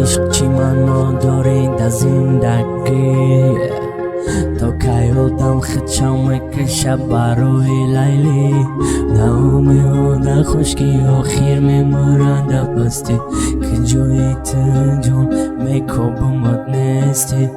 عشق چی معنا داره در زندگی تا که یادم خدشم که شب برای لیلی نامه خشکی آخر میمارن در پستی که جایی تنجون میکابمت نیستی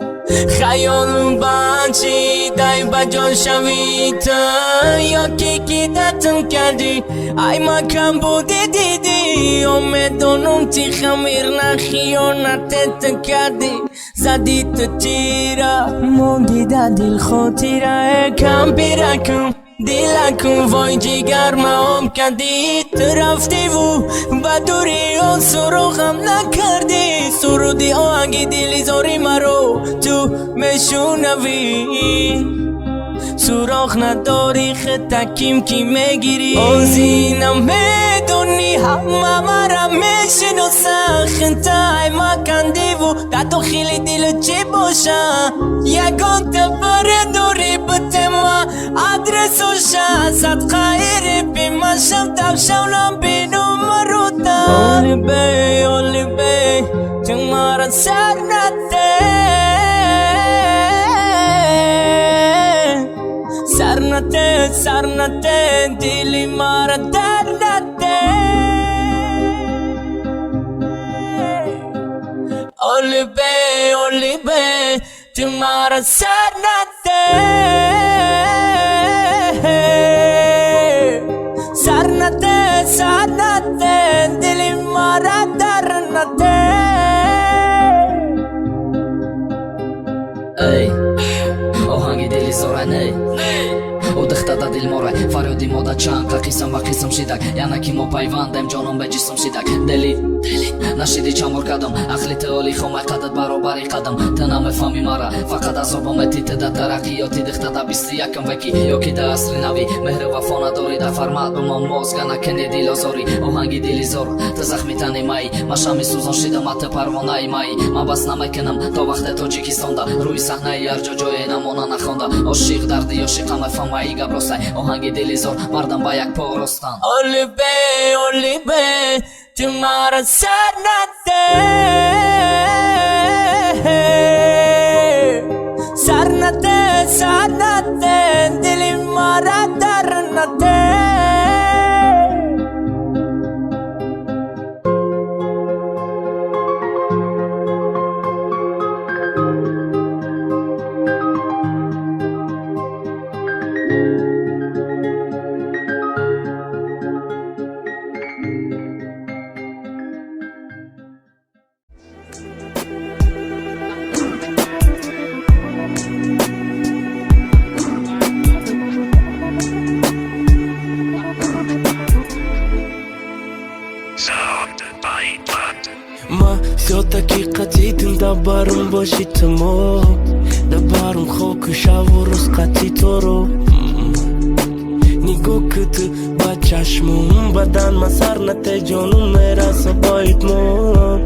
خیالم بانچی دای بجا شوی تا یا کی دتم کردی ای ما کم بودی دیدی امیدونم تی خمیر نخیانتت کردی زدی تو تیرا موندی در دل خاطره کم بیرکم دیلکم وای جگر مام کردی تو رفتی و دوری آن سراغم نکردی سرودی آهنگی دلی زاری مرو تو میشونوی سراغ نداری خطکیم کی میگیری آزینم میدونی همه مرا میشناسن خنتای ما کندی و در تو خیلی دل چی باشه یکان تبر دوری بته ما آدرس و شه صد خیری بیمه شم تب شولم بینو مروتا اولی بی تو مرا سر نده سر نده دلی مرا در نده اولی بی تو مرا سر نده سر نده دلی مرا در نده ای آهنگ دلی زورنه ودختدا دل море фарёди мода чанд қисм ва қисм шидак яна ки мо пайвандем ҷонон ба ҷисм шидак дели нашиди чамор кадам ақли теоли хомай қадат баробари қадам ты намефаҳми мара фақат азобамати теда тараққиёти дихтада бисти якам веки ёки да асри нави меҳри вафо надори да фармад ба ман мозга накени дилозори оҳанги дили зор ты захми тани май ма шами сӯзон шидам аты парвонаи май ма бас намекунам то вақте тоҷикистонда рӯи саҳнаи ҳарҷо ҷое намона нахонда ошиқ дарди ёшиқа мефаҳмаи габросай оҳанги дили зор мардам ба як по ростан اولی بی تو مرا سر نده سر نده دلی مرا در نده ما все-таки хотим добаром боши тамо добаром хоку шаву роз қати торо нигоҳ ки ту ба чашмум бадан ма сар нате ҷонум мераса ба итмон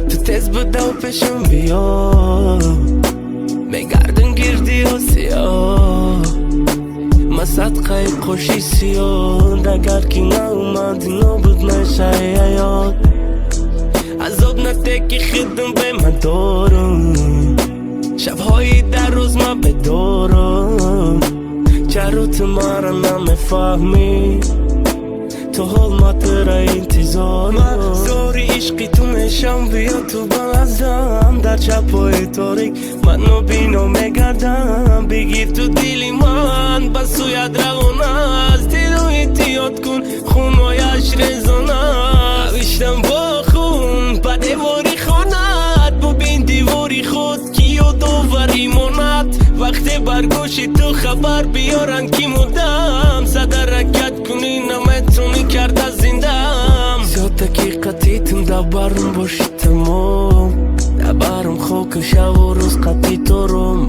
ту тез бидав пешум биё мегардим гирди осиё ма садқаи қоши сиёд агар ки наумади нобуд мешаи ҳаёт азоб натеки хидм бе ма дорам шабҳои дар рӯз ма бедорам чаро ту мара намефаҳмӣ то ҳол ма тӯра интизор ман зори ишқи ту мешам биё ту балаздам дар чапҳои торик ман нобино мегардам бигир ту дили ман ба сӯяд равон аст дилу эҳтиёт кун хунҳояш резона навиштам бо хун ба девори хонат бубин дивори худ ки ёдоварӣ монад вақте бар гӯши ту хабар биёранд ки мудам садаракат кунӣ наметонӣ карда зиндам все-таки қатитм дабарм боши тамом дабарм хоку шаву рӯз қати тором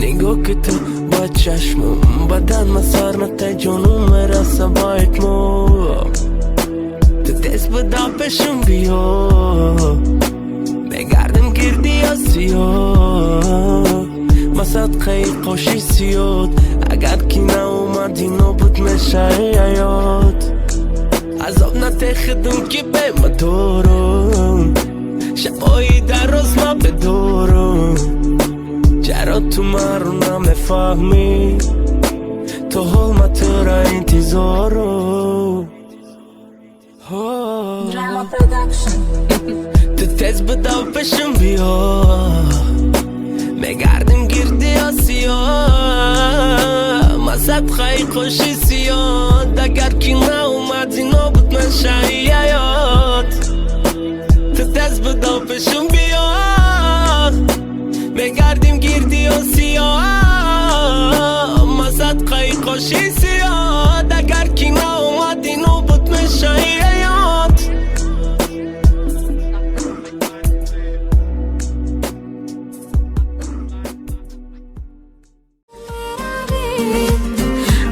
нигоҳ ки ту ба чашмум бадан ма сар натай ҷонум мераса ба итмом ту тез буда пешум биё мегардим гирди осиё ма садқаи қоши сиёд агар ки наумади нобуд мешаи ҳаёт عذاب نتخدون که به ما دورم شبایی در روز ما به دورم چرا تو من رو نمیفهمی تو حال ما تو را انتظارم Drama Production. تو تز بدو پشم بیا میگردیم گردی آسیا مزد خیلی خوشی سیاد اگر کی ناومدی نبود من شاید تو تز بدو پشم بیا میگردیم گردی آسیا مزد خیلی خوشی سیاد اگر کی ناومدی نبود من شاید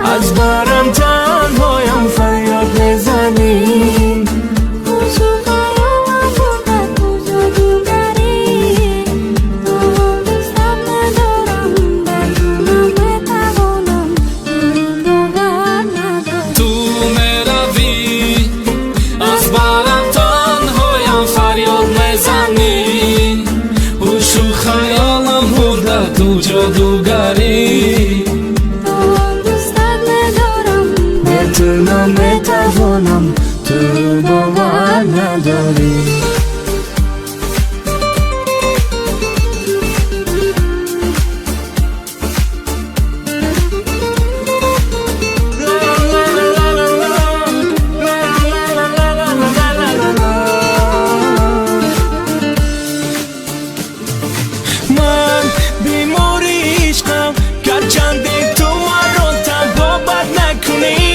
از برم تنهایم فریاد میزنی تو میروی از برم تنهایم فریاد میزنی هوش و خیالم برده تو جادوگری نمیتوانم تو باور نداری من بیماری عشقم گرچنده تو من رو تنها بد نکنی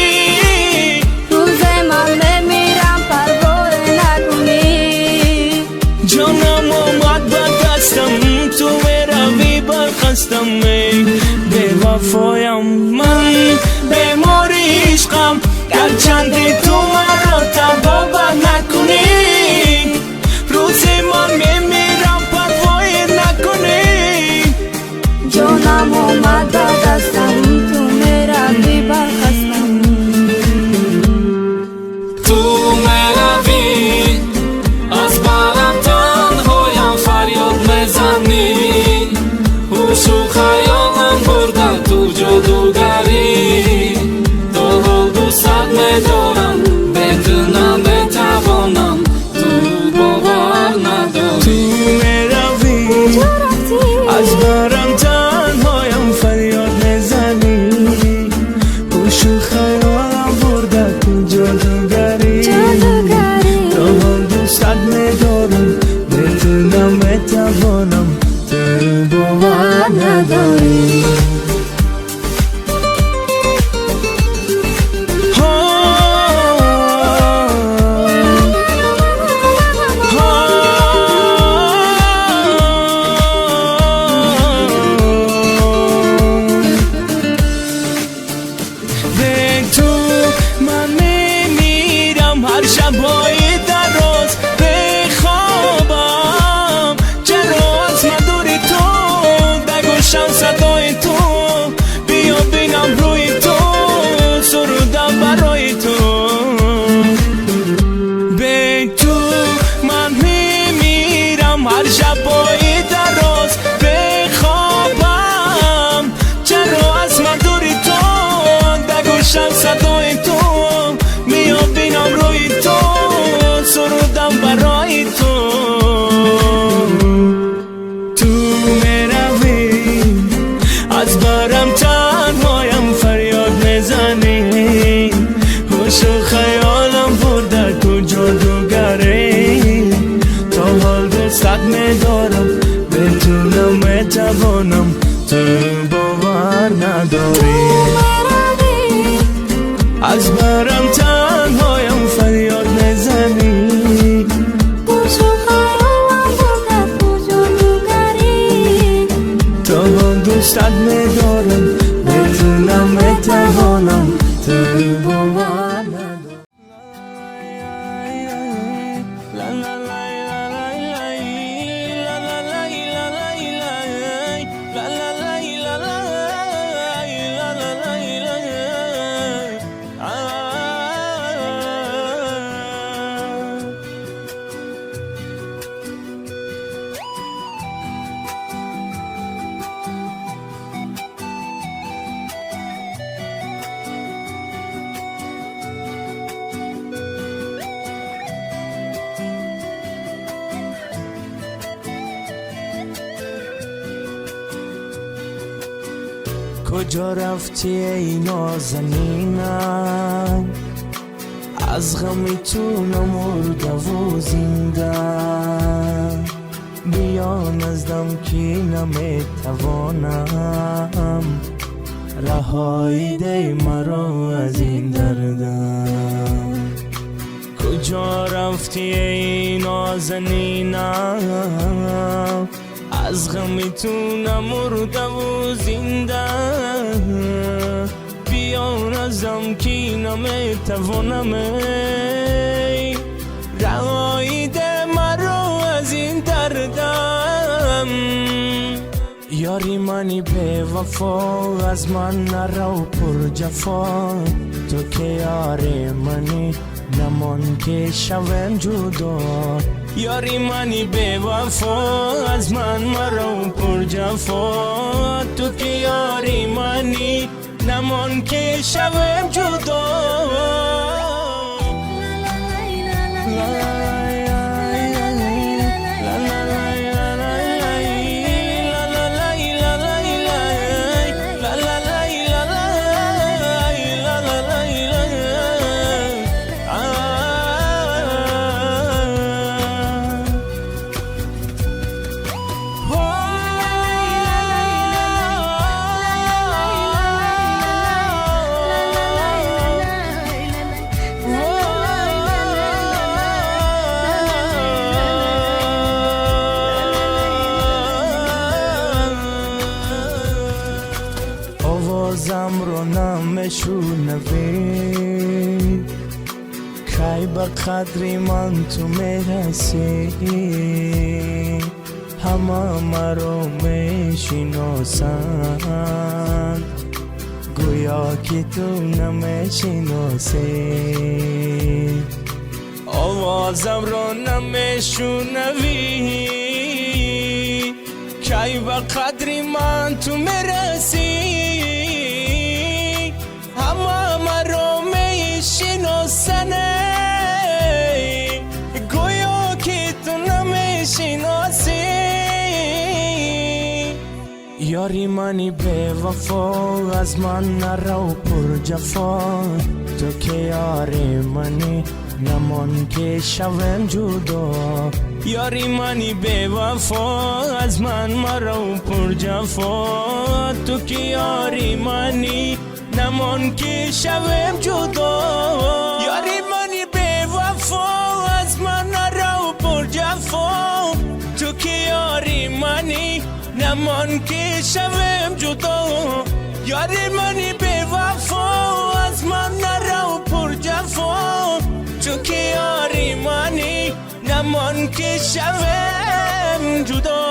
تو میروی برخستم به وفایم من بیماری عشقم گرچندی تو من را تنها بد نکنی روزی من میمیرم پروایی نکنی جانم اومد دستم تو میروی برخستم تو میروی از برم تنهایم فریاد میزنی هوش و خیالم برده تو جادوگری تا حال دوست میدارم بدون نمیتوانم تو باور نداری تو میروی از برم تنهایم فریاد میزنی هوش و خیالم برده تو جادوگری تا حال دوست میدارم بدون نمیتوانم تو باور نداری به تو من میمیرم هر شبایی در روز بخوابم چرا از من دوری تو بگوشم صدای تو بیا بینم روی تو سرودم برای تو به تو من میمیرم هر شبایی در روز بخوابم چرا از من دوری تو دگوشم صدای تو بیا بینم روی تو سرودم برای تو تو میروی از برم تنهایم فریاد میزنی هوش و خیالم برده تو جادوگری تا حال دوست میدارم بتونم میتوانم تو باور نداری از برم تنهایم فریاد میزنی تا حال دوست میدارم بتونم میتوانم تو باور نداری کجا رفتی ای نازنینم از غمی تو نمرده و زنده بیا نزدم که نمیتوانم رهایی دی مرا از این دردم کجا رفتی ای نازنینم از غمی تو نمرده و زنده بیا نزدم که نمیتوانم رهایی ده مرا از این دردم یاری منی به وفا از من نرو پر جفا تو که یاری منی نمان که شوم جدا یاری منی به وفا از من مرو پر جفا تو که یاری منی نمان که شوم جدا آوازم رو نمیشنوی کی به قدری من تو میرسی همه مرا میشناسند گویا که تو نمیشناسی آوازم رو نمیشنوی کی به قدری من تو میرسی همه مرا میشناسنه گویا که تو نمیشناسی یاری منی به وفا از من نرو پر جفا تو که یاری منی نمان که شوم جدا یاری منی به وفا از من مرو پر جفا تو که یاری منی نمان که شوم جدا یاری منی به وفا از من نرو پر جفا تو که یاری منی نمان که شوم جدا یاری منی به وفا از من نرو پر جفا تو که یاری منی نمان که شوم جدا